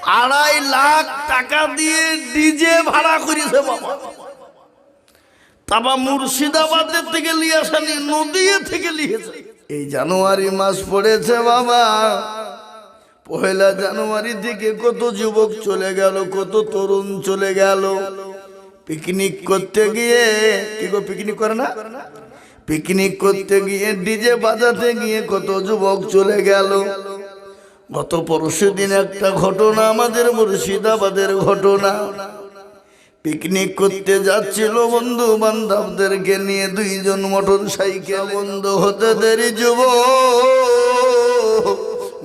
2.5 লাখ টাকা দিয়ে ডিজে ভাড়া করেছে বাবা। তারপর মুর্শিদাবাদের থেকে নিয়ে আসেনি, নদিয়া থেকে নিয়েছে। এই জানুয়ারি মাস পড়েছে বাবা, 1 জানুয়ারি থেকে কত যুবক চলে গেল, কত তরুণ চলে গেল পিকনিক করতে গিয়ে। কি গো পিকনিক করে না? পিকনিক করতে গিয়ে ডিজে বাজাতে গিয়ে কত যুবক চলে গেল। গত পরশুদিন একটা ঘটনা, আমাদের মুর্শিদাবাদের ঘটনা। পিকনিক করতে যাচ্ছিল বন্ধু বান্ধবদেরকে নিয়ে, 2 জন মোটর সাইকেল। বন্ধ হতে দেরি যুবক,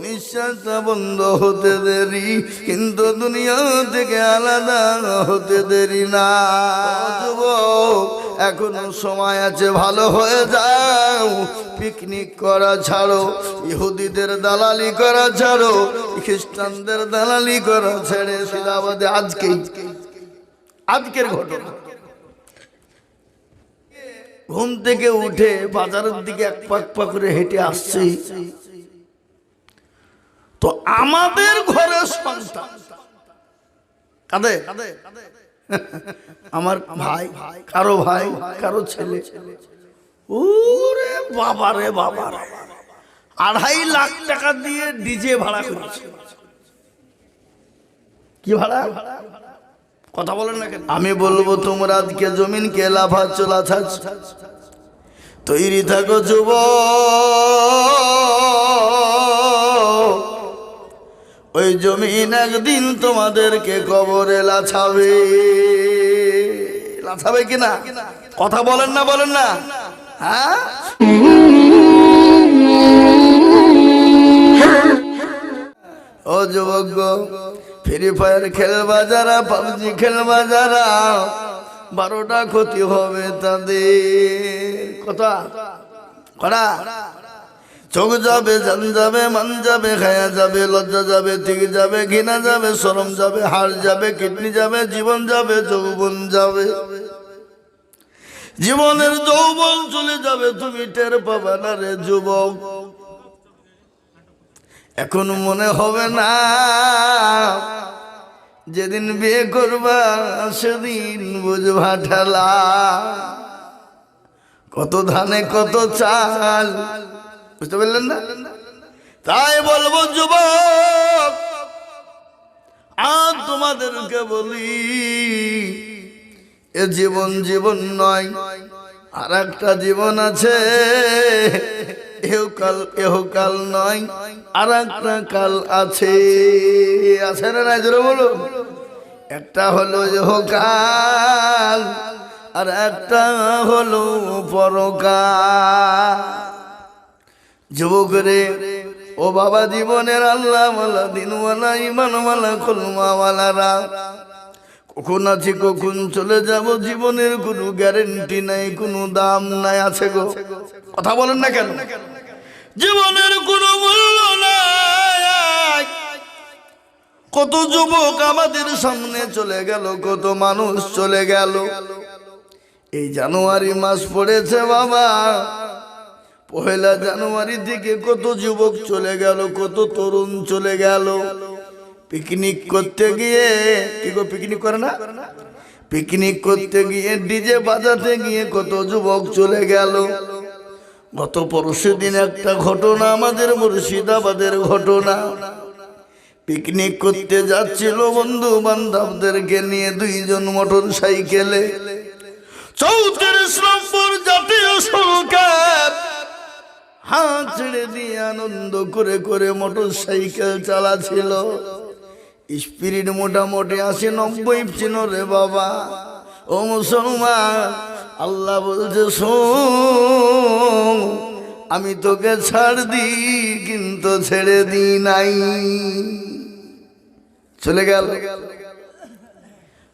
নিঃশ্বাসটা বন্ধ হতে দেরি, কিন্তু দুনিয়া থেকে আলাদা হতে দেরি না। যুবক এখনো সময় আছে, ভালো হয়ে যাও। পিকনিক করা ছাড়ো, ইহুদিদের দালালি করা ছাড়ো, খ্রিস্টানদের দালালি করা ছেড়ে সিদাবাদে আজকের ঘটনা। ঘুম থেকে উঠে বাজারের দিকে এক পাক করে হেঁটে আসছি, তো আমাদের ঘরের সন্তান কাঁদে। আমার ভাই, কারো ভাই, কারো ছেলে। ওরে বাবা রে বাবা, 2.5 লাখ টাকা দিয়ে ডিজে ভাড়া করেছে। কি ভাড়া? কথা বলেন না কেন? আমি বলবো তোমরা আজকে জমিনকে লাফা চলা তৈরি থাকো যুবক, ওই জমিন একদিন তোমাদেরকে কবরে লাছাবে। লাছাবে কিনা? কথা বলেন না, বলেন না? হ্যাঁ, ও যুবক গো, ফ্রি ফায়ার খেলবা যারা, পাবজি খেলবা যারা, 12টা ক্ষতি হবে তাদের। কথা করা, চোখ যাবে, জান যাবে, মান যাবে, খায়া যাবে, লজ্জা যাবে, ঠিক যাবে, ঘৃণা যাবে, শরম যাবে, হাড় যাবে, কিডনি যাবে, জীবন যাবে, যৌবন যাবে। জীবনের যৌবন চলে যাবে, তুমি টের পাবে না রে যুবক। এখন মনে হবে না, যেদিন বিয়ে করবা সেদিন বুঝবা ঠেলা। কত ধানে কত চাল, বুঝতে পারলেন না? তাই বলবো যুবক, আর তোমাদেরকে বলি, এ জীবন জীবন নয়, আর একটা জীবন আছে। এহকাল নয়, আর একটা কাল আছে। আছে না নাই? জোরে বলো। একটা হলো ইহকাল, আর একটা হলো পরকাল। যুবক রে, ও বাবা, জীবনের আল্লাহ মালা, দিনওয়ালা, ইমানওয়ালা, কলমাওয়ালারা, কখন আছি কখন চলে যাব, জীবনের কোনো গ্যারেন্টি নাই, কোনো দাম নাই। আছে গো? কথা বলেন না কেন? জীবনের কোনো মূল্য নাই। কত যুবক আমাদের সামনে চলে গেল, কত মানুষ চলে গেল। এই জানুয়ারি মাস পড়েছে বাবা, 1 জানুয়ারি থেকে কত যুবক চলে গেল, কত তরুণ চলে গেল পিকনিক করতে গিয়ে। কি গো পিকনিক করে না? পিকনিক করতে গিয়ে ডিজে বাজাতে গিয়ে কত যুবক চলে গেল। গত পরশুদিন একটা ঘটনা, আমাদের মুর্শিদাবাদের ঘটনা। পিকনিক করতে যাচ্ছিল বন্ধু বান্ধবদেরকে নিয়ে, 2 জন মোটর সাইকেলে। 34 নম্বর জাতীয় সড়কের হাত ছেড়ে দিয়ে আনন্দ করে করে মোটর সাইকেল চালাছিল। স্পিরিট মোটামুটি 80-90 ছিল রে বাবা। ও মুসলমান, আল্লাহ বলছে শোন, আমি তোকে ছাড় দি, কিন্তু ছেড়ে দি নাই। চলে গেল।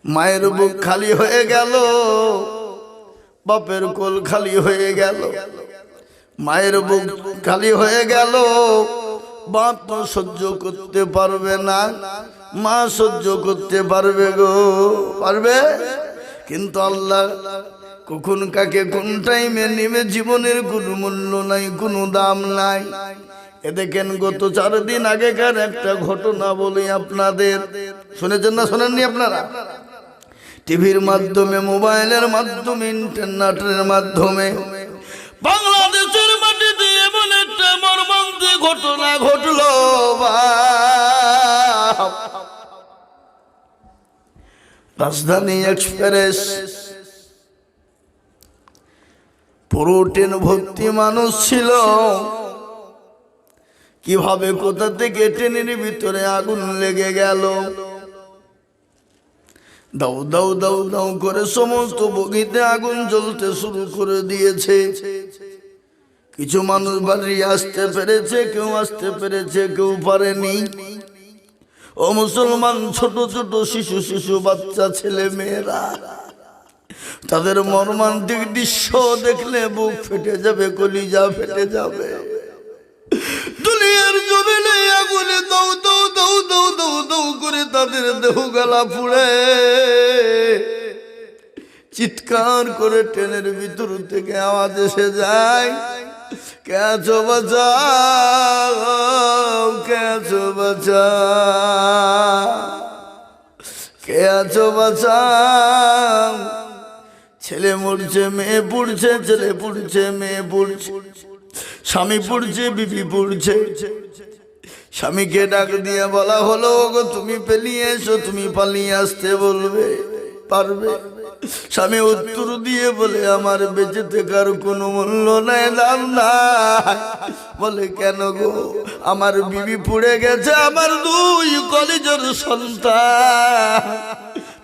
মায়ের বুক খালি হয়ে গেল, বাপের কোল খালি হয়ে গেল। মায়ের বুক খালি হয়ে গেল, বাপ তো সহ্য করতে পারবে না, মা সহ্য করতে পারবে গো? পারবে? কিন্তু আল্লাহ কখন কাকে কোন টাইমে নিবে, জীবনের কোনো মূল্য নাই, কোনো দাম নাই। এ দেখেন গত 4 দিন আগেকার একটা ঘটনা বলি আপনাদের, শুনেছেন না শোনেননি আপনারা? টিভির মাধ্যমে, মোবাইলের মাধ্যমে, ইন্টারনেটের মাধ্যমে বাংলাদেশের মাটিতে এমন একটা মর্মান্তিক ঘটনা ঘটলো। রাজধানী এক্সপ্রেস পুরো ট্রেন ভর্তি মানুষ ছিল। কিভাবে কোথা থেকে ট্রেনের ভিতরে আগুন লেগে গেল, দাউ দাউ দাউ দাউ করে সমস্ত বগিতে আগুন জ্বলতে শুরু করে দিয়েছে। কিছু মানুষ বাড়ি আসতে পেরেছে, কেউ আসতে পেরেছে, কেউ পারেনি। ও মুসলমান, ছোট ছোট শিশু শিশু বাচ্চা ছেলে মেয়েরা, তাদের মর্মান্তিক দৃশ্য দেখলে বুক ফেটে যাবে, কলিজা ফেটে যাবে। দুনিয়ার জমিনে আগুনে দাউ দাউ দাউ দাউ দাউ দাউ করে তাদের দেহ গলা পুড়ে, চিৎকার করে ট্রেনের ভিতর থেকে আওয়াজ এসে যায়, কে আছো বাঁচাও, কে আছো বাঁচাও, কে আছো বাঁচাও। ছেলে মরছে, মেয়ে পুড়ছে, ছেলে পুড়ছে, মেয়ে পুড়ছে, স্বামী পুড়ছে, বিবি পুড়ছে। স্বামীকে ডাক দিয়ে বলা হলো, ওগো তুমি পালিয়ে এসো, তুমি পালিয়ে আসতে বলবে পারবে? স্বামী উত্তর দিয়ে বলে, আমার বেঁচে থাকার কোনো মূল্য নাই, দাম নাই। বলে, কেন গো? আমার বিবি পুড়ে গেছে, আমার 2 কলিজার সন্তান,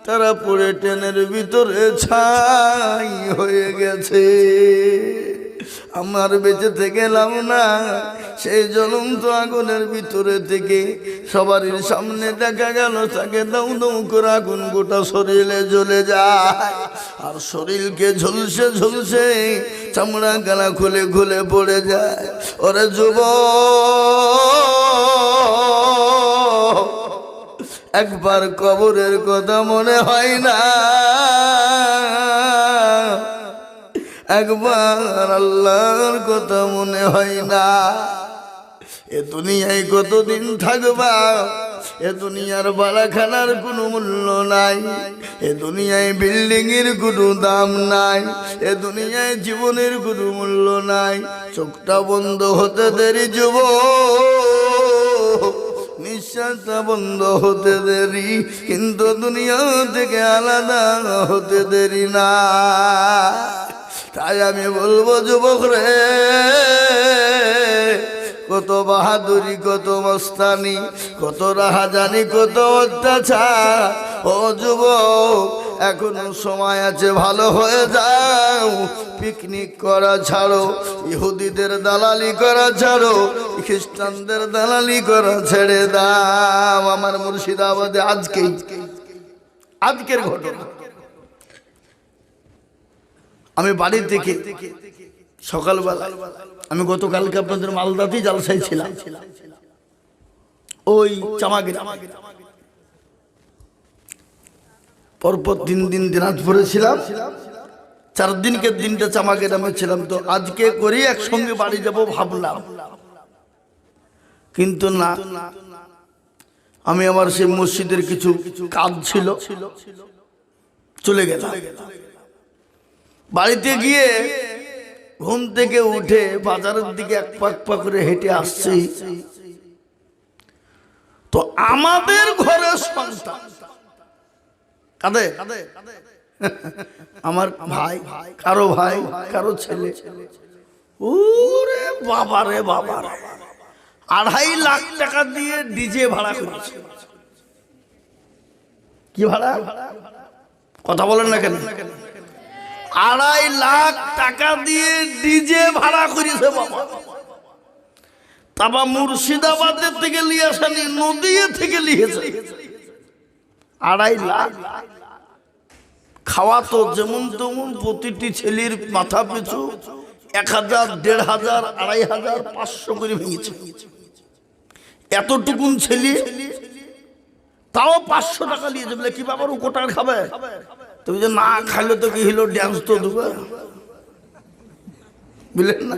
তারা পুড়ে ট্রেনের ভিতরে ছাই হয়ে গেছে। আমার বেঁচে থেকে লাভ না। সেই জ্বলন্ত আগুনের ভিতরে থেকে সবার সামনে দেখা গেল তাকে দাউ দাউ করে আগুন গোটা শরীরে জ্বলে যায়, আর শরীরকে ঝলসে ঝলসে চামড়া গালা খুলে খুলে পড়ে যায়। ওরে যুবক, একবার কবরের কথা মনে হয় না, একবার আল্লাহর কথা মনে হয় না। এ দুনিয়ায় কতদিন থাকবা? এ দুনিয়ার বাড়াখানার কোনো মূল্য নাই, এ দুনিয়ায় বিল্ডিং এর কোনো দাম নাই, এ দুনিয়ায় জীবনের কোনো মূল্য নাই। চোখটা বন্ধ হতে দেরি যুবক, নিঃশ্বাসটা বন্ধ হতে দেরি, কিন্তু দুনিয়া থেকে আলাদা হতে দেরি না। তাই আমি বলবো যুবক রে, কত বাহাদুরি, কত মস্তানি, কত রাহাজানি, কত অত্যাচার। ও যুবক, এখনো সময় আছে, ভালো হয়ে যাও। পিকনিক করা ছাড়ো, ইহুদিদের দালালি করা ছাড়ো, খ্রিস্টানদের দালালি করা ছেড়ে দাও। আমার মুর্শিদাবাদে আজকের ঘটনা, আমি বাড়ি থেকে সকালবেলা, আমি গতকালকে আপনাদের মালদাতেই জালসায় ছিলাম, ওই চামাগির পরপর 3 দিন দিনাজপুরে ছিলাম, 4 দিনকে দিনটা চামাগিরামে ছিলাম। তো আজকে করি একসঙ্গে বাড়ি যাব ভাবলাম, কিন্তু না, আমি আমার সেই মসজিদের কিছু কাজ ছিল, চলে গেলাম। বাড়িতে গিয়ে ঘুম থেকে উঠে বাজারের দিকে এক পাক করে হেঁটে আসছি, তো আমাদের ঘরের সন্তান কাঁদে, আমার ভাই, কারো ভাই, কারো ছেলে। ওরে বাবা রে বাবা, 2.5 লাখ টাকা দিয়ে ডিজে ভাড়া করেছে। কি ভাড়া? কথা বলেন না কেন? 2.5 লাখ টাকা দিয়ে ডিজে ভাড়া করেছে বাবা। তারপর মুর্শিদাবাদের থেকে নিয়ে আসেনি, নদিয়া থেকে নিয়েছে। 2.5 লাখ খাওয়া তো যেমন তেমন, প্রতিটি ছেলের মাথা পিছু 1000, 1500, 2500, 500 করে ভেঙেছে। এতটুকুন ছেলে, তাও 500 টাকা নিয়েছে। বলে কি বাবার ও কোটার খাবে? তুমি যে না খাইলে তো কি হলো, ড্যান্স তো দেবে, বুঝলেন না?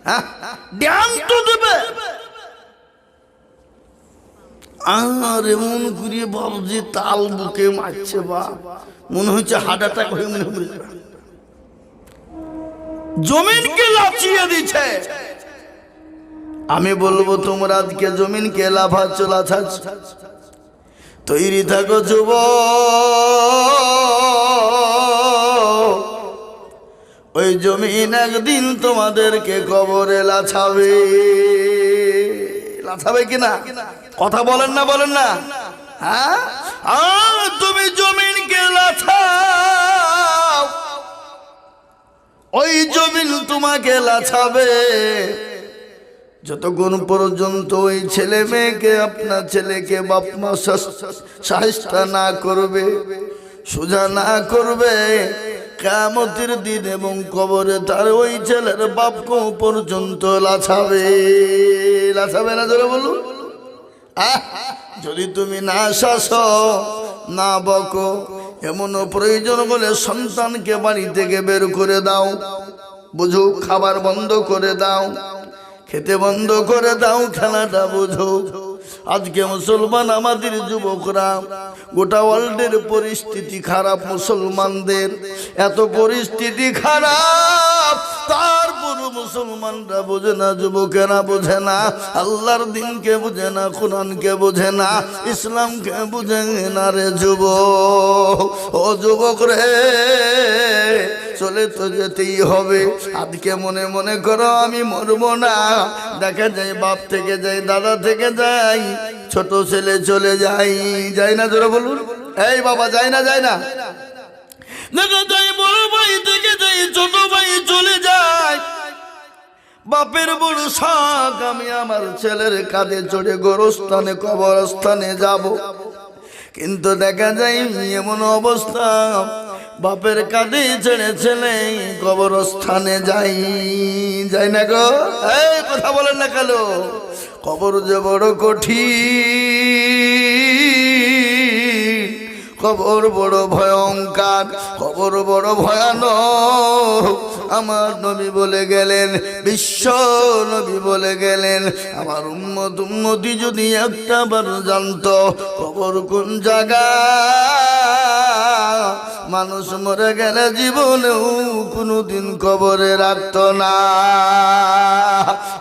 হ্যাঁ, ধ্যান তো দেবে। আর এমন করে বাবজি তাল বুকে মারছে, বা মনে হচ্ছে হার্ট অ্যাটাক হয়ে মনে মরে যাবে। জমিনকে লাচিয়ে দিচ্ছে। আমি বলবো তোমরা আজকে জমিনকে লাফাচ্ছ, লাছাচ্ছ। তৈরি থাকো যুবক, ওই জমিন একদিন তোমাদেরকে কবরে লাছাবে। লাছাবে কিনা কথা বলেন না, বলেন না? হ্যাঁ, আর তুমি জমিনকে লাছাও, ওই জমিন তোমাকে লাছাবে। যতক্ষণ পর্যন্ত ওই ছেলে মেয়েকে, আপনার ছেলেকে বাপ মা সাহিস্তা না করবে, সোজা না করবে, কিয়ামতের দিন এবং কবরে তার ওই ছেলের বাপকে পর্যন্ত লাছাবে। লাছাবে না ধরে বলুন? যদি তুমি না শাসো, না বকো, এমনও প্রয়োজন বলে সন্তানকে বাড়ি থেকে বের করে দাও, বুঝো, খাবার বন্ধ করে দাও, খেতে বন্ধ করে দাও, খেলাটা বুঝো। আজকে মুসলমান আমাদের যুবকরা, গোটা ওয়ার্ল্ডের পরিস্থিতি খারাপ, মুসলমানদের এত পরিস্থিতি খারাপ, তারপর মুসলমানরা বোঝে না, যুবকেরা বোঝে না, আল্লাহর দিনকে বোঝে না, কোরআনকে বোঝে না, ইসলামকে বোঝে না রে যুবক। ও যুবক রে, চলে তো যেতেই হবে। আজকে মনে মনে করো আমি মরবো না, দেখা যায় বাপ থেকে যাই, দাদা থেকে যাই, ছোট ছেলে চলে যাই, যাই না জোরে বলুন? এই বাবা, যাই না, যাই না? দেখা যায় বড় ভাই থেকে যাই, ছোট ভাই চলে যায়। বাপের বড় শখ আমি আমার ছেলের কাঁধে চড়ে গোরস্থানে, কবরস্থানে যাব, কিন্তু দেখা যায় এমন অবস্থা, বাপের কাঁধে ছেড়ে ছেলে কবরস্থানে যাই, যাই না গো? এই কথা বলেন না কেন? কবর যে বড় কঠিন, কবর বড় ভয়ঙ্কর, কবর বড় ভয়ানক। আমার নবী বলে গেলেন, বিশ্ব নবী বলে গেলেন, আমার উম্মতি যদি একটা বার জানতো কবর কোন জায়গা, মানুষ মরে গেলে জীবনেও কোনোদিন কবরে রাখতো না।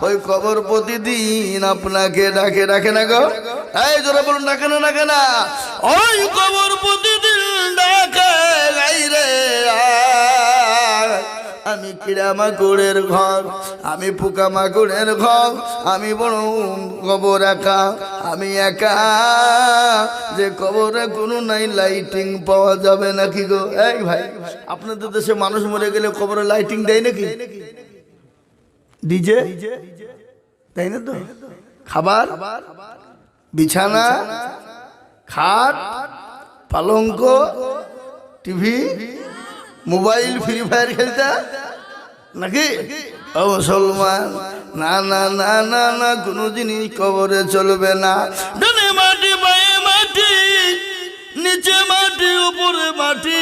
ওই কবর প্রতিদিন আপনাকে ডাকে, ডাকে না গো? এই জোরে বলুন, ডাকে না, ডাকে না? ওই কবর প্রতিদিন ডাকে, গাইরে আমি কিড়ামাকুড়ের ঘর, আমি পোকামাকুড়ের ঘর, আমি বড় কবর একা, আমি একা, যে কবরে কোনো নাই লাইটিং পাওয়া যাবে নাকি গো? এই ভাই, আপনাদের দেশে মানুষ মরে গেলে কবরে লাইটিং দেয় নাকি? ডিজে তাই না? তো খাবার, বিছানা, খাট, পালঙ্ক, টিভি, মোবাইল, ফ্রি ফায়ার খেলতে নাকি? ও মুসলমান, না না না না না, কোনো জিনিস কবরে চলবে না। ডানে মাটি, বায়ে মাটি, নিচে মাটি, উপরে মাটি।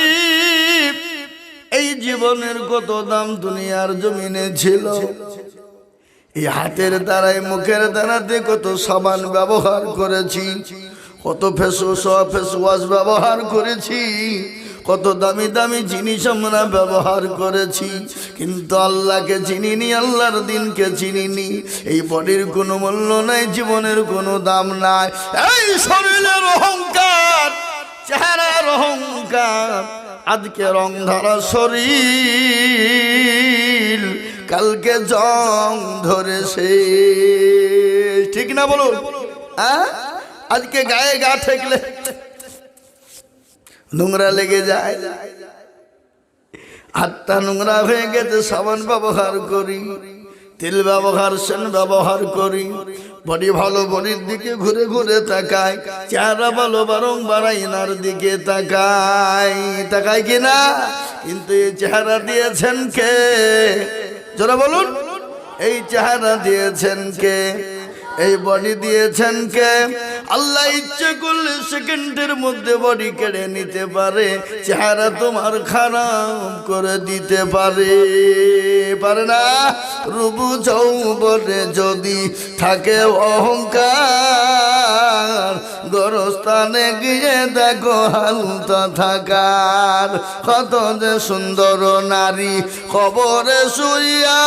এই জীবনের কত দাম দুনিয়ার জমিনে ছিল। এই হাতের দ্বারাই, মুখের দ্বারাতে কত সাবান ব্যবহার করেছি, কত ফেস ওয়াশ ব্যবহার করেছি, কত দামি দামি জিনিস আমরা ব্যবহার করেছি, কিন্তু আল্লাহকে চিনিনি, আল্লাহর দিনকে চিনিনি। এই বডির কোনো মূল্য নাই, জীবনের কোনো দাম নাই। এই শরীরের অহংকার, চেহারার অহংকার, আজকে রং ধরা শরীর, কালকে জং ধরেছে, ঠিক না বলুন? আজকে গায়ে গা ঠেকলে নোংরা লেগে যায়, হাতটা নোংরা হয়ে গেছে, সাবান ব্যবহার করি, তেল ব্যবহার, সেন ব্যবহার করি, বডি ভালো, বডির দিকে ঘুরে ঘুরে তাকায়, চেহারা ভালো, বরং বারাইনার দিকে তাকায়, তাকায় কিনা? কিন্তু এই চেহারা দিয়েছেন কে? যারা বলুন, এই চেহারা দিয়েছেন কে? এই বডি দিয়েছেন কে? আল্লাহ ইচ্ছে করলে সেকেন্ডের মধ্যে বডি কেড়ে নিতে পারে, চেহারা তোমার খারাপ করে দিতে পারে, পারে না? রূপু যৌবনে যদি থাকে অহংকার, গরস্থানে গিয়ে দেখো হালতা থাকার। কত যে সুন্দর নারী কবরে শুইয়া,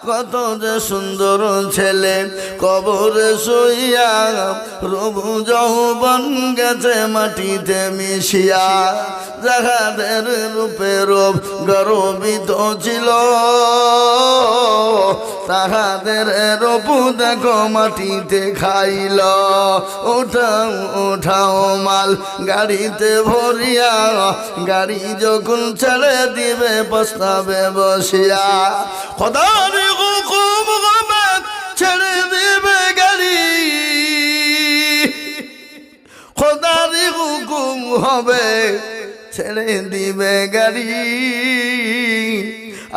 কত যে সুন্দর ছেলে কবরে শুইয়া, রূপ যৌবন গেছে মাটিতে মিশিয়া। যাহাদের রূপে রূপ গর্বিত ছিল, তাহাদের রূপ দেখো মাটিতে খাইল। উঠাও উঠাও মাল গাড়িতে ভরিয়া, গাড়ি যখন ছেড়ে দিবে পস্তাবে বসিয়া। খোদার হুকুম হবে ছেড়ে দিবে গাড়ি, খোদার হুকুম হবে ছেড়ে দিবে গাড়ি।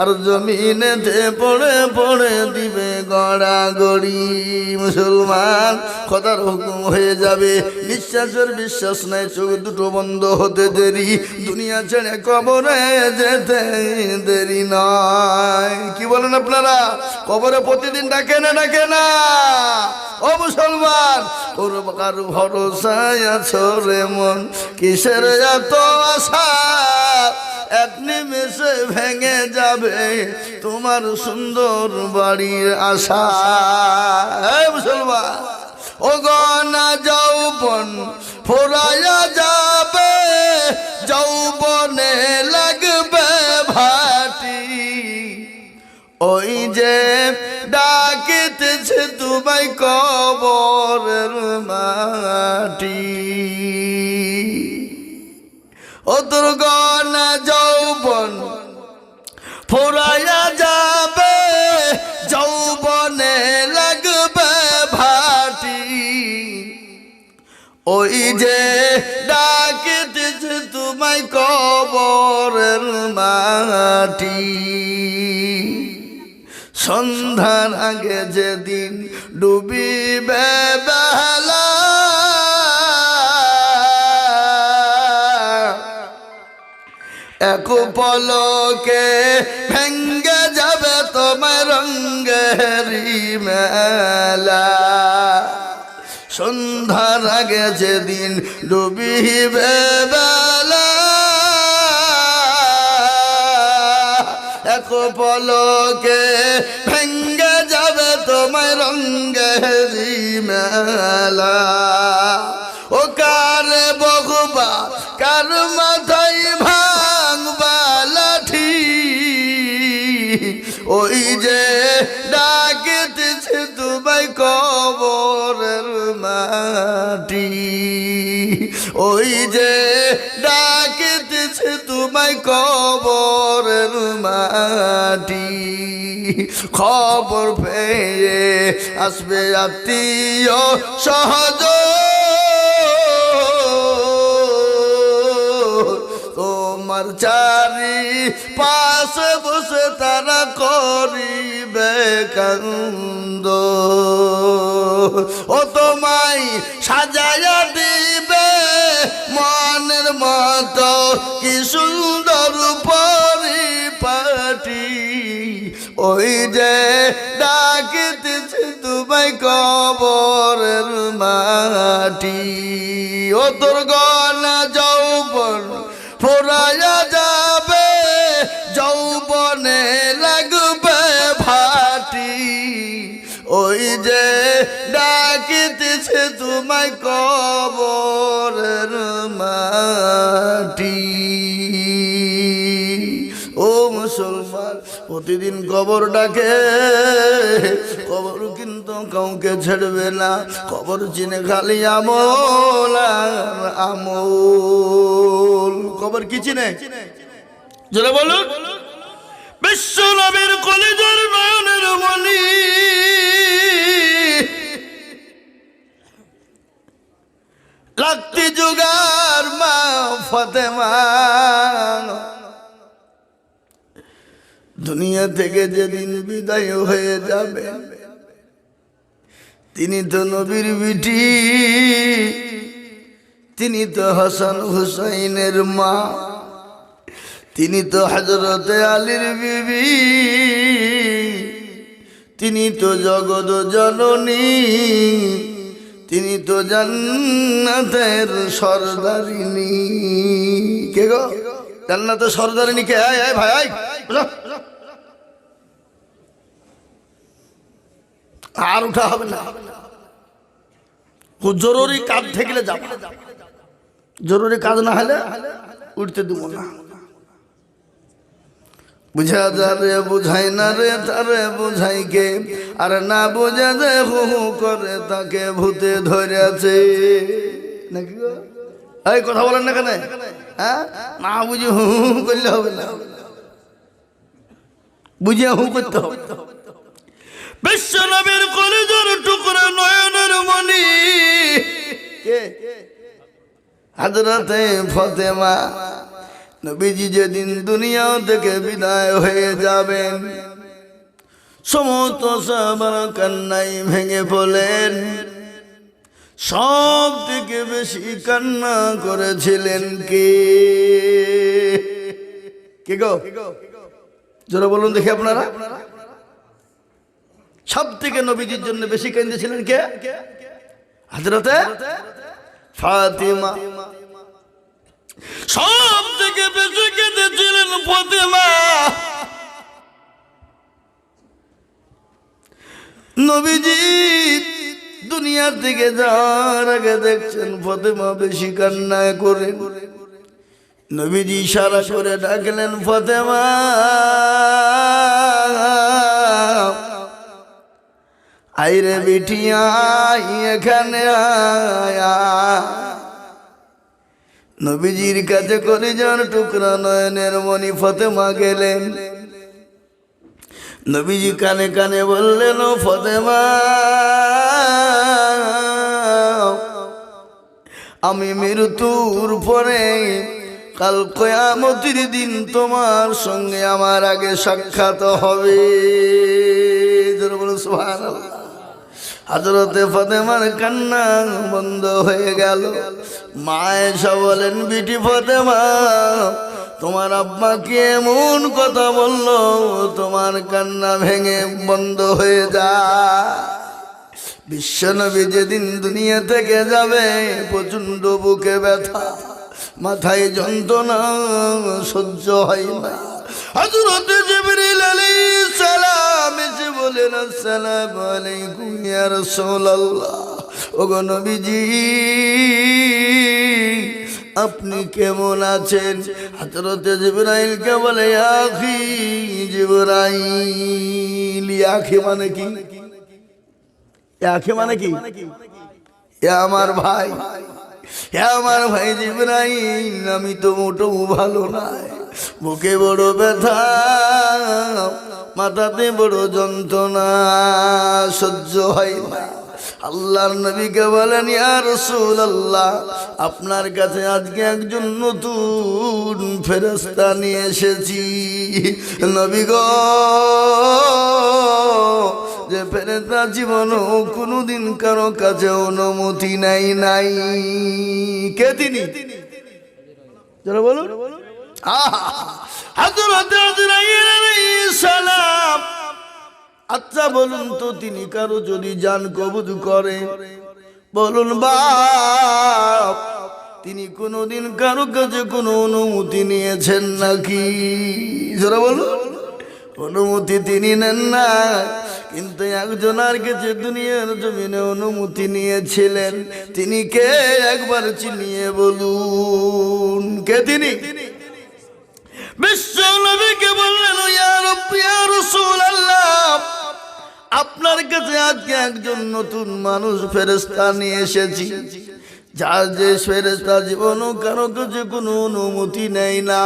আর জমিনেতে পড়ে পড়ে দিবে গড়াগড়ি। মুসলমান, খোদার হুকুম হয়ে যাবে, বিশ্বাসের বিশ্বাস নাই, চোখ দুটো বন্ধ হতে দেরি, দুনিয়া ছেড়ে কবরে যেতে দেরি নয়। কি বলেন আপনারা? কবরে প্রতিদিন ডাকে না ডাকে না? ও মুসলমান, ওর কারু ভরসায় আছো রে মন, কিসের এত আশা? এক নিমেষে ভেঙে যাবে তোমার সুন্দর বাড়ির আশা। মুসলমান, ও গনা যৌবন ফোরাইয়া যাবে, যৌবনে লাগবে ভাটি। ওই যে ডাকিতেছে তোমায় কবরের মাটি। ও তোর গনা যৌবন ফুরাইয়া যাবে, যৌবনে লাগবে ভাটি। ওই যে ডাকিতেছে তোমায় কবরের মাটি। সন্ধ্যার আগে যেদিন ডুবিবে বেলা, এক পলকে ভেঙ্গে যাবে তোমার রঙ্গেরি মেলা। সন্ধ্যার আগে যেদিন ডুবিবে বেলা, এক পলকে ভেঙ্গে যাবে তোমার রঙ্গেরি মেলা। ও কারে বকবা, কার মাথায় ভাঙবা লাঠি, ওই যে ডাকিতেছে তোমায় কবরের মাটি। ওই যে ডাকিতেছে তোমায় কবরের মাটি। খবর পেয়ে আসবে আত্মীয় সহজ, তোমার চারি পাশে বসে তারা করিবে কান্দ। ও তোমায় সাজাইয়া দিবে মনের মতো কি সুন্দর পরিপাটি। ওই যে ডাকিতেছে তোমায় কবরের মাটি। ও তোর গনা যৌবন ফুরাইয়া যাবে, যৌবনে লাগবে ভাটি। ওই যে ডাকিতেছে তোমায় কবরের মাটি। ও মুসলমান, প্রতিদিন কবর ডাকে, কবর কিন্তু কাউকে ছেড়বে না। কবর চিনে খালি আমল আর আমল। কবর কি চিনে? যারা বলুন, বিশ্ব নবীর কলিজার নয়নের মণি, লাখটি যুগার মা ফাতেমা, দুনিয়া থেকে যেদিন বিদায় হয়ে যাবে, তিনি তো নবীর বিটি, তিনি তো হাসান হুসাইনের মা, তিনি তো হযরতে আলীর বিবি, তিনি তো জগৎ জননী, তিনি তো জান্নাতের সরদারিনী। কে গো? জান্নাতের সরদারিনী কে? আয় আয় ভাই আয়, আর উঠা হবে না। জরুরি কাজ থাকলে যাব, জরুরি কাজ না হলে উঠতে দেব না। বুঝা যারে বুঝাই না রে তারে বুঝাই কে, আর না বুঝা যে হু হু করে তাকে ভূতে ধরেছে। নাকি গো? এই কথা বলেন না কেন? হ্যাঁ, না বুঝে হু হু করলে হবে না, বুঝিয়া হু করতে হবে। বিশ্ব নবীর কলিজার টুকরা নয়নের মণি কে? হযরতে ফাতেমা। নবীজি যেদিন দুনিয়া থেকে বিদায় হয়ে যাবেন, সমস্ত সাহাবারা কান্নায় ভেঙে পড়লেন। সব থেকে বেশি কান্না করেছিলেন কে? কে গো? জোরে বলুন দেখি আপনারা। সব থেকে নবীজির জন্য বেশি কেঁদেছিলেন কে? হযরতে ফাতিমা। সব থেকে বেশি কেঁদেছিলেন ফাতিমা। নবীজি দুনিয়া থেকে যাওয়ার আগে দেখছেন ফাতিমা বেশি কান্না করে। নবীজি ইশারা করে ডাকলেন, ফাতিমা আইরে বিটিয়া এখানে আয়া। নবীজির কাছে কলিজার টুকরা নয়নের মণি ফাতেমা গেলেন। নবীজি কানে কানে বললেন, ও ফাতেমা আমি মৃত্যুর পরে কাল কিয়ামতের দিন তোমার সঙ্গে আমার আগে সাক্ষাৎ হবে। সুবহানাল্লাহ। হযরতে ফাতেমার কান্না বন্ধ হয়ে গেল। মা এসে বলেন, বিটি ফাতেমা তোমার আব্বাকে এমন কথা বললো তোমার কান্না ভেঙে বন্ধ হয়ে যায়। বিশ্বনবী যেদিন দুনিয়া থেকে যাবে, প্রচন্ড বুকে ব্যথা, মাথায় যন্ত্রণা, সহ্য হয় না। হযরত জিবরিল আলাইহিস সালাম এসে বলেন, আসসালামু আলাইকুম ইয়া রাসূলুল্লাহ। ওগো নবীজি আপনি কেমন আছেন? হযরত জিবরাইলকে বলে, ইয়া আখি জিবরাইল। ইয়া আখি মানে কি? ইয়া আখি মানে কি? ইয়া আমার ভাই, ইয়া আমার ভাই জিবরাইল, আমি তো মোটেও ভালো নাই। বুকে বড় ব্যথা, মাথাতে বড় যন্ত্রণা, সহ্য হয় না। আল্লাহর নবীকে বলেন, ইয়া রাসূলুল্লাহ আপনার কাছে আজকে একজন নতুন ফেরেশতা নিয়ে এসেছি। নবী গো, যে ফেরেশতা জীবনও কোনোদিন কারো কাছে অনুমতি নাই। কে তিনি? যারা বলুন। হযরত আজরাইল আলাইহিস সালাম। আচ্ছা বলুন তো, তিনি কারো যদি জান কবজ করে, বলুন বাপ তিনি কোনোদিন কারো কাছে কোনো অনুমতি নিয়েছেন নাকি? যারা বলুন। অনুমতি তিনি নেন না, কিন্তু একজনের কাছে দুনিয়ার জমিনে অনুমতি নিয়েছিলেন। তিনি কে? একবার চিনিয়ে বলুন, কে তিনি? বিশ্ব নবীকে বললেন, ইয়া রাব্বি ইয়া রাসূলুল্লাহ আপনার কাছে আজকে একজন নতুন মানুষ ফেরেশতা নিয়ে এসেছি, যার যে ফেরেশতা জীবনও কারো কাছে কোনো অনুমতি নেই না।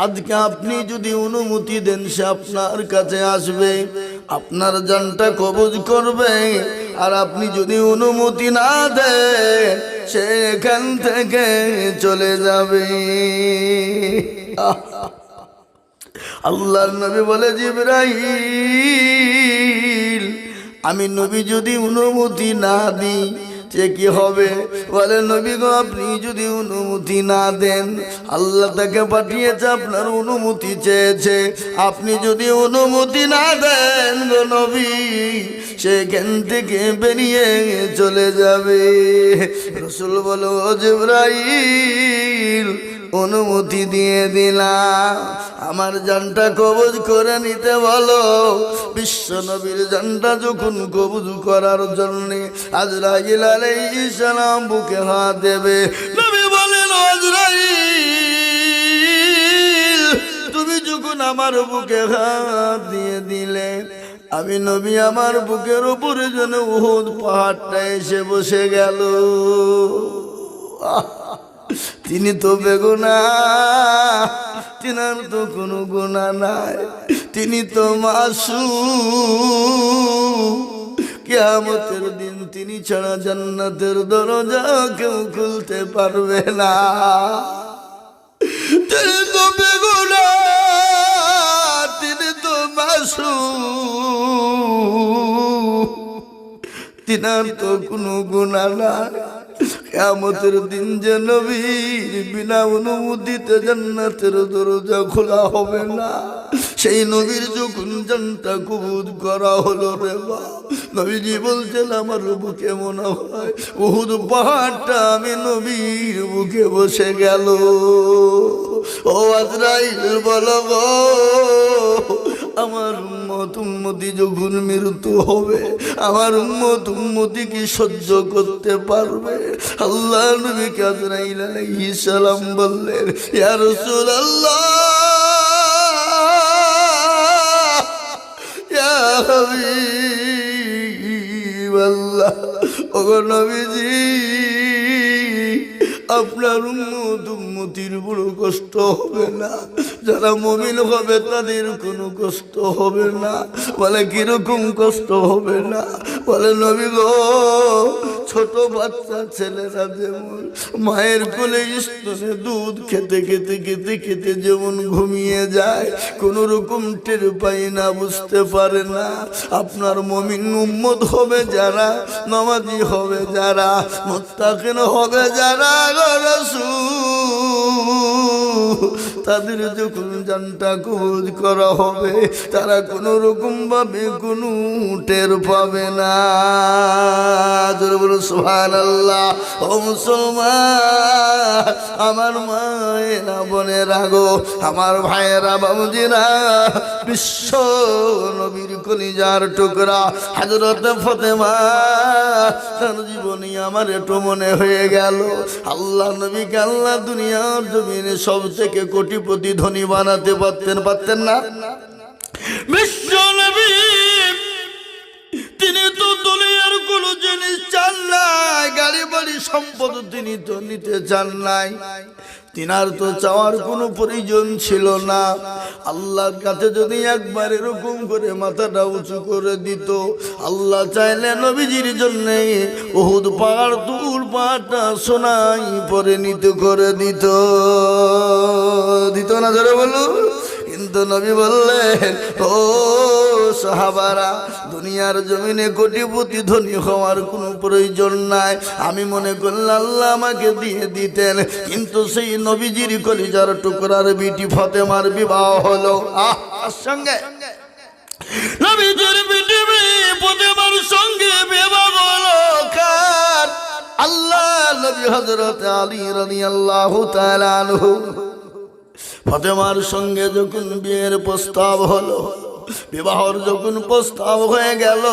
আজকে আপনি যদি অনুমতি দেন, সে আপনার কাছে আসবে, আপনার জানটা কবজ করবে। আর আপনি যদি অনুমতি না দেন, সে এখান থেকে চলে যাবে। আল্লাহর নবী বলে জিবরাইল আমি নবী যদি অনুমতি না দিই যে কি হবে? বলে নবী গো আপনি যদি অনুমতি না দেন, আল্লাহ তাকে পাঠিয়েছে আপনার অনুমতি চেয়েছে, আপনি যদি অনুমতি না দেন গো নবী সেখান থেকে বেরিয়ে চলে যাবে। রাসূল বলে ও জিবরাইল অনুমতি দিয়ে দিলাম, আমার জানটা কবজ করে নিতে বলো। বিশ্ব নবীর জানটা যখন কবজ করার জন্য আজরাইল আলাইহিস সালাম বুকে হাত দেবে, নবী বলেন আজরাইল তুমি যখন আমার বুকে হাত দিয়ে দিলে, আমি নবী আমার বুকের উপরে যেন উহুদ পাহাড়টা এসে বসে গেল। তিনি তো বেগুনাহ, তিনার তো কোনো গুনাহ নাই, তিনি তো মাসুম। কিয়ামতের দিন তিনি ছাড়া জান্নাতের দরজা কেউ খুলতে পারবে না। তিনি তো বেগুনাহ, তিনি তো মাসুম, তিনার তো কোনো গুনাহ নাই। কিয়ামতের দিন যে নবীর বিনা অনুমতিতে জান্নাতের দরজা খোলা হবে না, সেই নবীর যখন জানটা কবুল করা হলো রে বাপ, নবীজি বলছেন আমার বুকে মনে হয় উহুদ পাহাড়টা আমি নবীর বুকে বসে গেল। ও আজরাইল বলো গো আমার উম্মত উম্মতি যখন মৃত্যু হবে, আমার উম্মত উম্মতি কি সহ্য করতে পারবে? আল্লাহ নবীকে আজরাইল আলাইহিস সালাম বললেন ইয়া রাসূলুল্লাহ ইয়া হাবিবাল্লাহ, ওগো নবীজি আপনার উম্মত উম্মতির বড় কষ্ট হবে না? যারা মুমিন হবে তাদের কোনো কষ্ট হবে না। বলে কিরকম কষ্ট হবে না? বলে নবী গো ছোট বাচ্চা ছেলেরা যেমন মায়ের কোলে স্তনে দুধ খেতে খেতে খেতে খেতে যেমন ঘুমিয়ে যায়, কোনো রকম টের পায় না, বুঝতে পারে না, আপনার মুমিন উম্মত হবে যারা, নামাজি হবে যারা, মুত্তাকিন হবে যারা, তাদের যখন জানটা কবজ করা হবে তারা কোনো রকম ভাবে কোনো টের পাবে না। সুবহানাল্লাহ। ও মুসলমান, আমার মায়েরা বোনেরা গো, আমার ভাইয়েরা বাবুজিরা, বিশ্ব নবীর কলিজার টুকরা হযরত ফাতেমা তার জীবনী আমার একটু মনে হয়ে গেল। আল্লাহ নবীকে আল্লাহ দুনিয়ার জমিনে সব থেকে কোটিপতি ধনী বানাতে পারতেন না? বিশ্ব নবী তিনি তো দুনিয়ার কোন জিনিস চান নাই, গাড়ি বাড়ি সম্পদ তিনি তো নিতে চান নাই, তিনার তো চাওয়ার কোনো প্রয়োজন ছিল না। আল্লাহর কাছে যদি একবার এরকম করে মাথাটা উঁচু করে দিত, আল্লাহ চাইলে নবীজির জন্য উহুদ পাহাড় তুর পাহাড়টা সোনাই পরে নিতে করে দিত না? ধরে বলু। কিন্তু নবী বললেন ও সাহাবারা, দুনিয়ার জমিনে কোটিপতি ধনী হওয়ার কোনো প্রয়োজন নাই। আমি মনে করলাম আল্লাহ আমাকে দিয়ে দিতেন, কিন্তু সেই নবীজির কলিজার টুকরার বিটি ফাতেমার বিবাহ হলো। সঙ্গে নবীজির বিটি ফাতেমার সঙ্গে বিবাহ হলো কার? আল্লাহ নবী হযরত আলী রাদিয়াল্লাহু তাআলা আনহু। ফাতেমার সঙ্গে যখন বিয়ের প্রস্তাব হলো, বিবাহর যখন প্রস্তাব হয়ে গেল,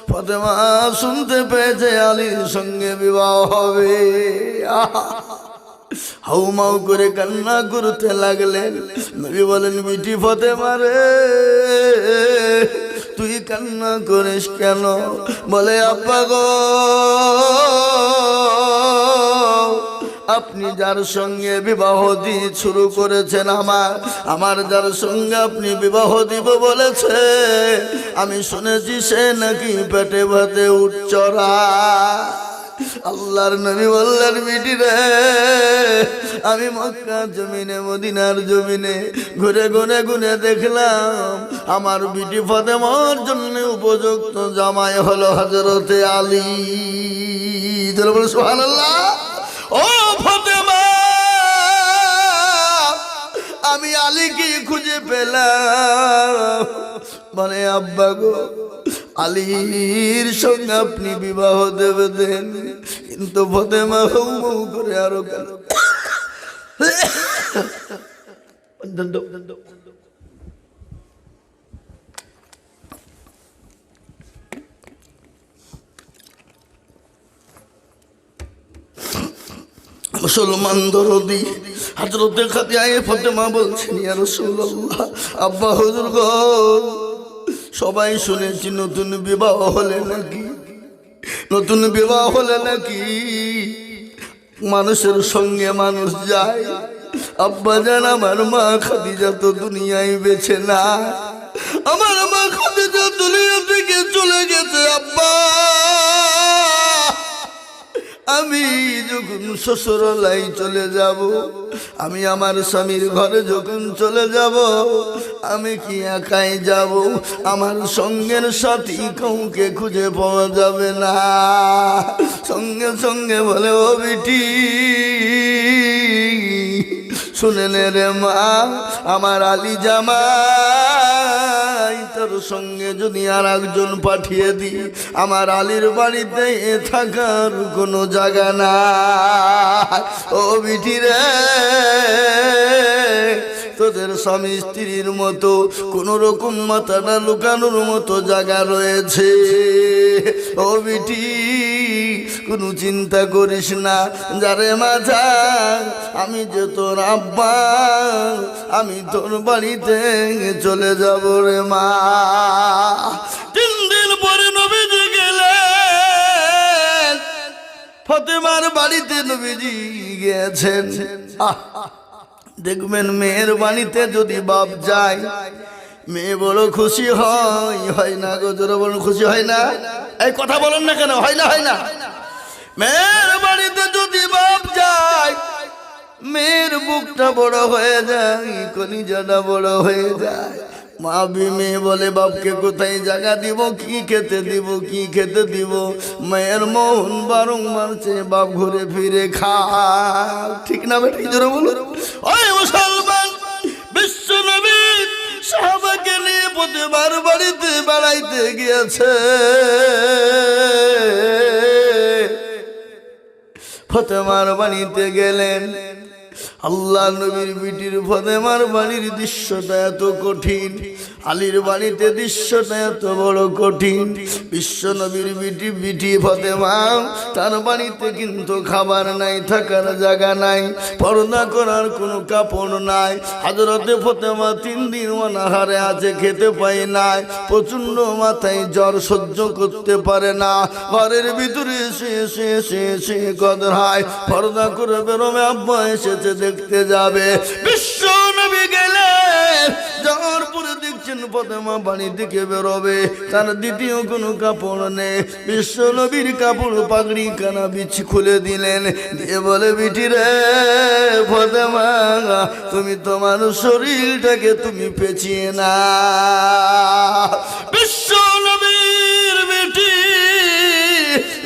ফাতেমা শুনতে পেয়েছে আলীর সঙ্গে বিবাহ হবে। হাউমাউ করে কান্না করতে লাগলেন। নবী বলেন বিটি ফাতেমা রে, তুই কান্না করিস কেন? বলে আব্বা গো, আপনি যার সঙ্গে বিবাহ দিয়ে শুরু করেছেন, আমার যার সঙ্গে আপনি বিবাহ দিব বলেছে, আমি শুনেছি সে নাকি পেটে ভাতে উচ্চরা। আল্লাহর নবী বললেন বিটি রে আমি মক্কা জমিনে মদিনার জমিনে ঘুরে ঘুরে ঘুরে দেখলাম আমার বিটি ফাতেমার জন্য উপযুক্ত জামাই হলো হযরতে আলী। জোরে বলো সুবহানাল্লাহ। ও ফাতেমা আমি আলীকে খুঁজে পেলাম। মানে আব্বা গো আলীর সঙ্গে আপনি বিবাহ দেবেন, কিন্তু ফাতেমা হৌ হৌ করে আরো কেন মুসলমান দরদি হযরতে খাদিজা ফাতেমা বলছেন ইয়া রাসূলুল্লাহ আব্বা হুজুর গো সবাই শুনেছি নতুন বিবাহ হলে নাকি মানুষের সঙ্গে মানুষ যায়। আব্বা জান আমার মা খাদিজা তো দুনিয়ায় বেঁচে না, আমার মা খাদিজা দুনিয়া থেকে চলে গেছে। আব্বা আমি যখন শ্বশুরালয় চলে যাব, আমি আমার স্বামীর ঘরে যখন চলে যাব, আমি কি একাই যাব? আমার সঙ্গের সাথী কাউকে খুঁজে পাওয়া যাবে না। সঙ্গে সঙ্গে বলে ও বিটি শুনে নে রে মা, আমার আলী জামাই তোর সঙ্গে যদি আর একজন পাঠিয়ে দিই, আমার আলীর বাড়িতে থাকার কোনো জায়গা না। ও বিটি রে তোদের স্বামী স্ত্রীর মতো কোন রকম মাথাটা লুকানোর মতো জায়গা রয়েছে। ও বিটি কোনো চিন্তা করিস না, যারে মাথা আমি যে তোর আব্বা, আমি তোর বাড়িতে চলে যাব রে মা। 3 দিন পরে নবীজি গেলেন, ফাতেমার বাড়িতে নবীজি গিয়েছেন। দেখবেন মেয়ের বাড়িতে যদি বাপ যায় মেয়ে বড় খুশি হয় না গো? জোরে বলুন খুশি হয় না? এই কথা বলেন না কেন? হয় না? মেয়ের বাড়িতে যদি বাপ যায় মেয়ের বুকটা বড় হয়ে যায়, কলিজাটা বড় হয়ে যায়। মা মেয়ে বলে বাপকে কোথায় জায়গা দিব, কি খেতে দিব। মেয়ের মন বারংবার চেয়ে বাপ ঘুরে ফিরে খা। ঠিক না বেটি? জোরে বলুন। ওই মুসলমান বিশ্ব নবী সাহাবাকে নিয়ে প্রতিবার বাড়িতে বেড়াইতে গিয়েছে। ফাতেমার বাড়িতে গেলেন, আল্লাহ নবীর বিটির ফাতেমার বাড়ির দৃশ্যটা এত কঠিন, আলীর বাড়িতে দৃশ্যটা এত বড় কঠিন। বিশ্ব নবীর বিটি ফাতেমা, তার বাড়িতে কিন্তু খাবার নাই, থাকার জায়গা নাই, পর্দা করার কোনো কাপড় নাই। হযরতে ফাতেমা 3 দিন অনাহারে আছে, খেতে পায় নাই, প্রচন্ড মাথায় জ্বর, সহ্য করতে পারে না। ঘরের ভিতরে সে কদরায় পর্দা করে বেরোবে, আব্বা এসেছে দেখতে যাবে। বিশ্ব নবী গেলেন, যাওয়ার পরে দেখছেন ফাতেমা বাড়ি থেকে বেরোবে, তার দ্বিতীয় কোনো কাপড় নেই। বিশ্ব নবীর কাপড় পাগড়ি কানা বিছি খুলে দিলেন, দিয়ে বলে বিটি রে ফাতেমা তুমি তোমার শরীরটাকে তুমি পেঁচিয়ে না। বিশ্ব নবীর বিটি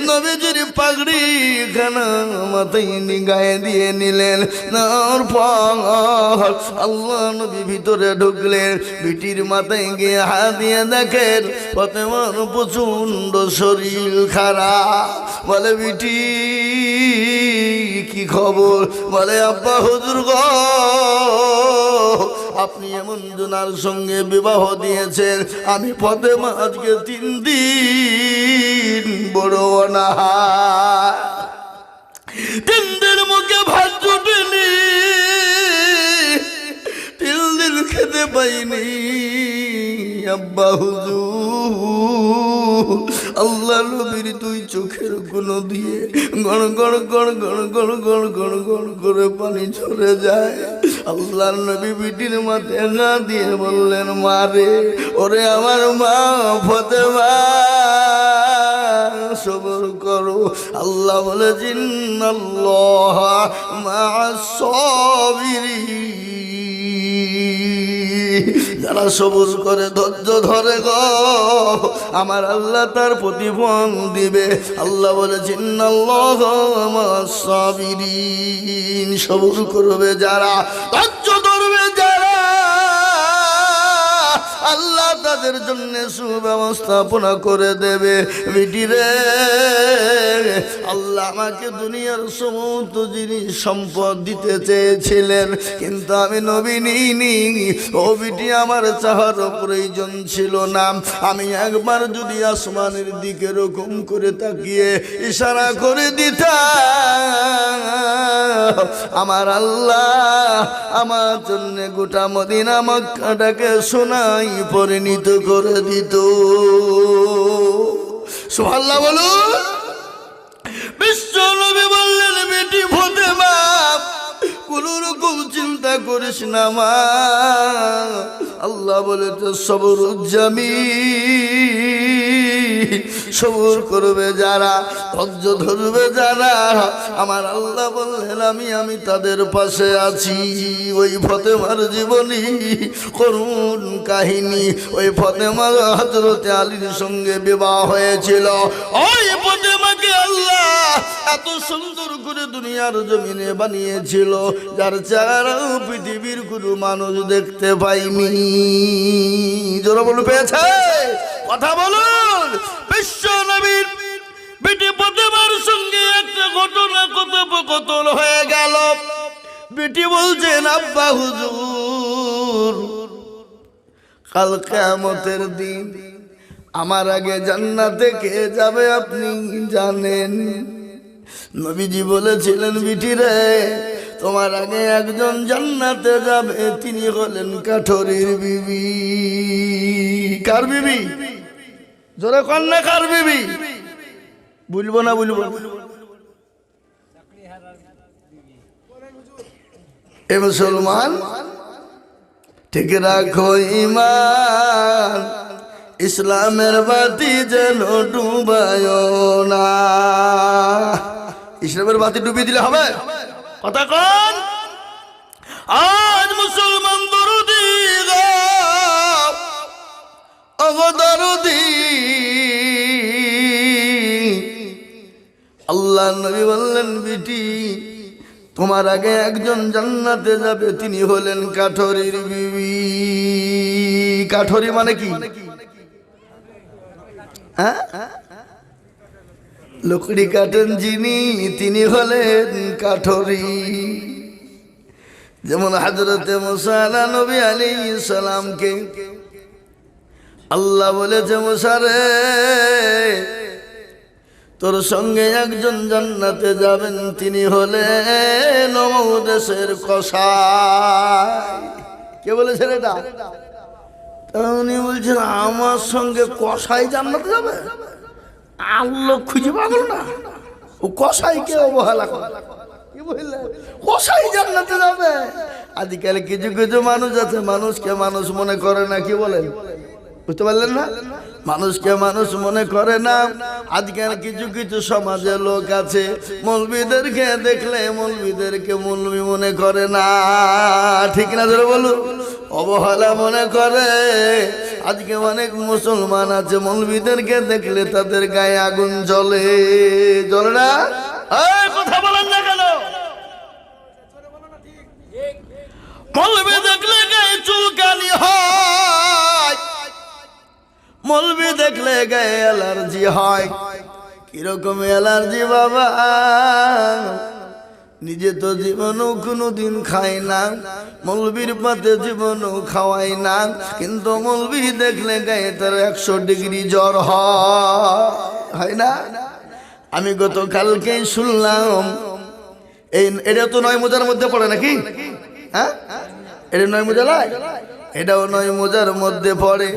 নবীজির পাগড়ি খানা মাথায় গায়ে দিয়ে নিলেন। পর আল্লাহ নবী ভিতরে ঢুকলেন, বিটির মাথায় গিয়ে হাত দিয়ে দেখেন ফাতেমার প্রচন্ড শরীর খারাপ। বলে বিটি কি খবর? বলে আব্বা হুজুর গো আপনি এমন জনার সঙ্গে বিবাহ দিয়েছেন, আমি ফাতেমা আজকে 3 দিন বড় অনাহার, 3 দিন মুখে ভাত জুটেনি, 3 দিন খেতে পাইনি। আব্বা হুজুর আল্লাহ নবীর 2 চোখের কোণো দিয়ে গড় গড় গড় গড় গড় গড় গড় গড় করে পানি ঝরে যায়। আল্লাহর নবী বিটির মাথায় না দিয়ে বললেন মা রে, ওরে আমার মা ফাতেমা সব সবর করো। আল্লাহ বলে ইন্নাল্লাহ মা'আস সাবিরিন, যারা সবর করে ধৈর্য ধরে গো আমার আল্লাহ তার প্রতিফল দিবে। আল্লাহ বলে ইন্নাল্লাহ মা'আস সাবিরিন, সবর করবে যারা, ধৈর্য ধরবে যারা, আল্লাহ তাদের জন্য সুব্যবস্থাপনা করে দেবে। বিটিরে, আল্লাহ আমাকে দুনিয়ার সমস্ত জিনিস সম্পদ দিতে চেয়েছিলেন, কিন্তু আমি নবী নিইনি। ও বিটি, আমার চাহার প্রয়োজন ছিল না। আমি একবার যদি আসমানের দিকে এরকম করে তাকিয়ে ইশারা করে দিতাম, আমার আল্লাহ আমার জন্য গোটা মদিনা মক্কাটাকে সোনায় পরিণত করে দিত। সুবহানাল্লাহ বলুন। বিশ্ব নবী বললেন, বেটি ফাতেমা কোন রকম চিন্তা করিস না মা। আল্লাহ বলে তো সবর জামিল, সবর করবে যারা, ধৈর্য ধরবে যারা, আমার আল্লাহ বললেন আমি তাদের পাশে আছি। ওই ফাতেমার জীবনী করুণ কাহিনী। ওই ফাতেমা হযরতে আলীর সঙ্গে বিবাহ হয়েছিল। ওই ফাতেমাকে আল্লাহ এত সুন্দর করে দুনিয়ার জমিনে বানিয়েছিল, যার চেহারা পৃথিবীর কোনো মানুষ দেখতে পায়নি। জোরে বলুন, পেয়েছে? কথা বলুন। বিশ্ব নবীর বেটি ফাতেমার সঙ্গে একটা ঘটনা কথোপকথন হয়ে গেল। বেটি বলছেন, আব্বা হুজুর, কাল কিয়ামতের দিন আমার আগে জান্নাতে কে যাবে আপনি জানেন? নবীজি বলেছিলেন, বিটি রে, তোমার আগে একজন জান্নাতে যাবে, তিনি হলেন কাঠরির বিবি। কার বিবি? জোরে কন্যা, কার বিবি? বলবো না বলবো? এ মুসলমান, ঠিক রাখো ঈমান, ইসলামের বাতি যেন ডুবায় না। ইসলামের বাতি ডুবিয়ে দিলে হবে? কথা কোন? আজ মুসলমান দরুদি গো, ওগো দরুদি, আল্লাহ নবী বললেন, বিটি তোমার আগে একজন জান্নাতে যাবে, তিনি হলেন কাঠরির বিবি। কাঠরি মানে কি? হ্যাঁ, লকড়ি কাটেন যিনি, তিনি হলেন কাঠরি। যেমন হযরতে মুসা নবী আলাইহিস সালামকে আল্লাহ বলেছে, মুসা রে, তোর সঙ্গে একজন জান্নাতে যাবেন, তিনি হলেন দেশের কসাই। কে বলেছেন এটা? উনি বলছেন, আমার সঙ্গে কসাই জান্নাতে যাবে? আল্লাহ খুঁজে পাগল না, ও কসাইকে অবহেলা করে। কি বললেন? কসাই জান্নাতে যাবে? আজকাল কিছু কিছু মানুষ আছে, মানুষকে মানুষ মনে করে না। কি বলেন? বুঝতে পারলেন না? মানুষকে মানুষ মনে করে না। আজকাল কিছু কিছু সমাজের লোক আছে, মৌলবীদেরকে দেখলে মৌলবীদেরকে মৌলবী মনে করে না। ঠিক না? ধরে বলুন, অবহেলা মনে করে। আজকে অনেক মুসলমান আছে, মৌলবীদেরকে দেখলে তাদের গায়ে আগুন জ্বলে। জ্বলে না? কথা বলেন না কেন? মৌলবী দেখলে গায়ে চুলকানি হয়, মৌলবী দেখলে গায়ে অ্যালার্জি হয়। কিরকম অ্যালার্জি বাবা? নিজে তো জীবনও কোনোদিন খায় না, মৌলবীর পাতে জীবনও খাওয়াই না, কিন্তু মৌলবী দেখলে গায়ে তার 100 ডিগ্রি জ্বর হয় না? আমি গতকালকেই শুনলাম, এটা তো 9 মোজার মধ্যে পড়ে নাকি? হ্যাঁ, এটা 9 মোজালায়, এটাও 9 মোজার মধ্যে পড়ে।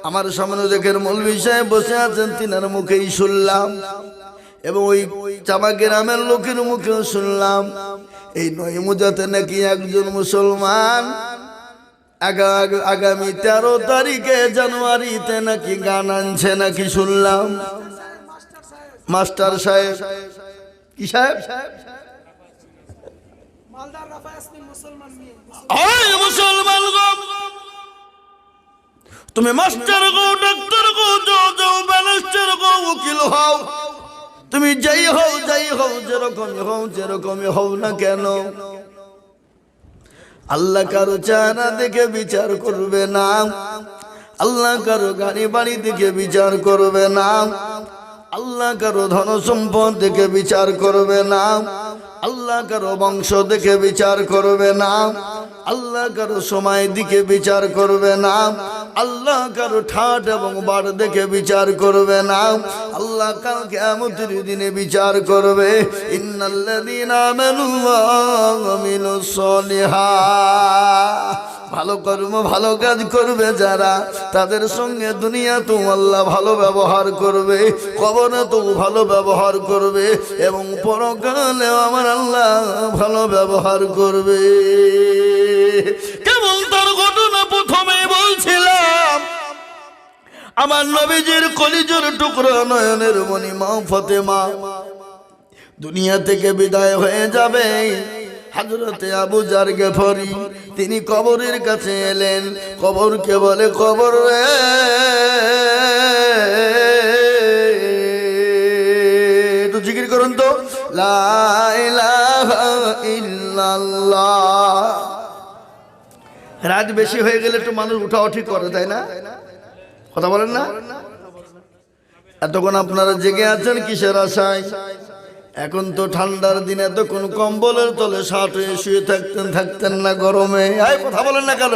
আমার সামনে দেখেন মৌলবী সাহেব বসে আছেন, তিনার মুখেই শুনলাম, এবং ওই চাপা গ্রামের লোকের মুখেও শুনলাম, এই 9 মোজাতে নাকি একজন মুসলমান আগামী 13 তারিখে জানুয়ারিতে নাকি গান আনছে নাকি শুনলাম। মাস্টার সাহেব, কি সাহেব? মুসলমান গো, তুমি মাস্টার গো, ডাক্তার গো, জজ গো, ব্যারিস্টার গো, উকিল হও, তুমি যাই হও যেরকমই হও না কেন, আল্লাহ কারো চেহারা দেখে বিচার করবে না, আল্লাহ কারো গাড়ি বাড়ি দেখে বিচার করবে না, আল্লাহ কারো ধন সম্পদ দেখে বিচার করবে না, আল্লাহ কারো বংশ দেখে বিচার করবে না, আল্লাহ কারো সময় দিকে বিচার করবে না, আল্লাহ কারো ঠাট এবং বাড় দেখে বিচার করবে না, আল্লাহ কাল কিয়ামতের দিনে বিচার করবে। ইন্নাল্লাযীনা আমানু ওয়া আমিলুস সলিহাত, ভালো কর্ম ভালো কাজ করবে যারা, তাদের সঙ্গে দুনিয়াতেও আল্লাহ ভালো ব্যবহার করবে, কবরেতেও ভালো ব্যবহার করবে, এবং পরকালেও আমার আল্লাহ ভালো ব্যবহার করবে। কেমন তার ঘটনা প্রথমে বলছিলাম, আমার নবীজির কলিজার টুকরো নয়নের মণি মা ফাতেমা দুনিয়া থেকে বিদায় হয়ে যাবে। হযরতে আবু জার গফারি তিনি কবরের কাছে এলেন, কবরকে বলে, কবর রে, একটু জিকির করুন তো, লা ইলাহা ইল্লাল্লাহ। রাত বেশি হয়ে গেলে একটু মানুষ উঠাউঠি করে, তাই না? কথা বলেন না? এতক্ষণ আপনারা জেগে আছেন কিসের আশায়? এখন তো ঠান্ডার দিনে তো কোন কম্বলের তলে শার্ট হয়ে শুয়ে থাকতেন না গরমে। কথা বলেন না কেন?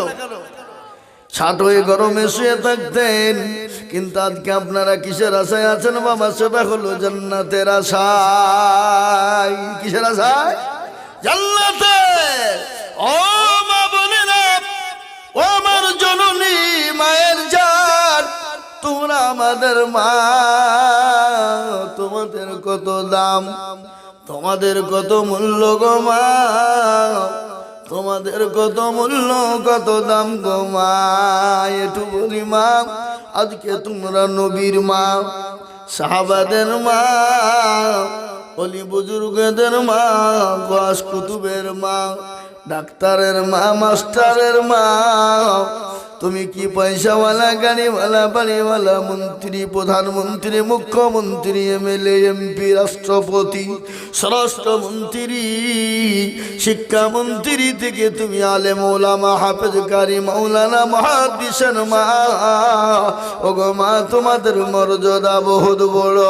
শার্ট হয়ে গরমে শুয়ে থাকতেন, কিন্তু আজকে আপনারা কিসের আশায় আছেন বাবা? সেটা হলো জান্নাতের আশায়। কিসের আশায়? জান্নাতে। ও মা বোনেরা, ও আমার জননী, মায়ের জান, তোমরা আমাদের মা, তোমাদের কত দাম, তোমাদের কত মূল্য গো মা, তোমাদের কত মূল্য, কত দাম গো মা। একটু বলি মা, আজকে তোমরা নবীর মা, সাহাবাদের মা, অলি বুজুর্গদের মা, গাস কুতুবের মা, ডাক্তারের মা, মাস্টারের মা। তুমি কি পয়সাওয়ালা, গাড়িওয়ালা, বাড়িওয়ালা, মন্ত্রী, প্রধানমন্ত্রী, মুখ্যমন্ত্রী, এমএলএ, এমপি, রাষ্ট্রপতি, স্বরাষ্ট্রমন্ত্রী, শিক্ষামন্ত্রী থেকে তুমি আলেম, ওলামা, হাফেজ, কারি, মাওলানা, মুহাদ্দিসের মা। ওগো মা, তোমাদের মর্যাদা বহুত বড়।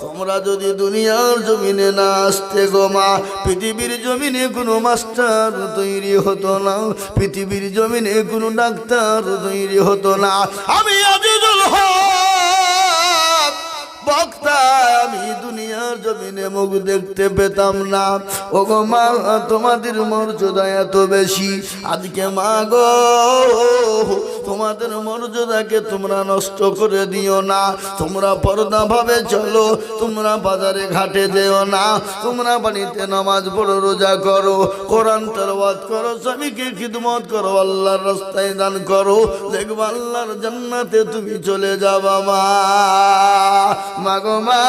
তোমরা যদি দুনিয়ার জমিনে না আসতে গো মা, পৃথিবীর জমিনে কোনো মাস্টার তৈরি হতো না, পৃথিবীর জমিনে কোনো ডাক্তার তৈরি হতো না। আমি আজিজুল হক বক্তা, আমি দুনিয়ার জমিনে মুখ দেখতে পেতাম না। ও গো মা, তোমাদের মর্যাদা এত বেশি। আজকে মা গো, তোমাদের মর্যাদাকে তোমরা নষ্ট করে দিও না। তোমরা পর্দা ভাবে চলো, তোমরা বাজারে ঘাটে যেও না, তোমরা বাড়িতে নামাজ পড়ো, রোজা করো, কোরআন তেলাওয়াত করো, স্বামীকে খিদমত করো, আল্লাহর রাস্তায় দান করো, দেখবা আল্লাহর জান্নাতে তুমি চলে যাবা মা। মাগো মা,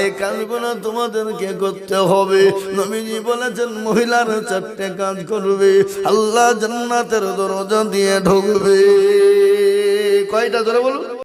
এই কাজগুলো তোমাদেরকে করতে হবে। নবীজি বলেছেন মহিলারা 4টে কাজ করবে, আল্লাহ জান্নাতের দরজা দিয়ে ঢুকবে। কয়টা ধরে বলুন?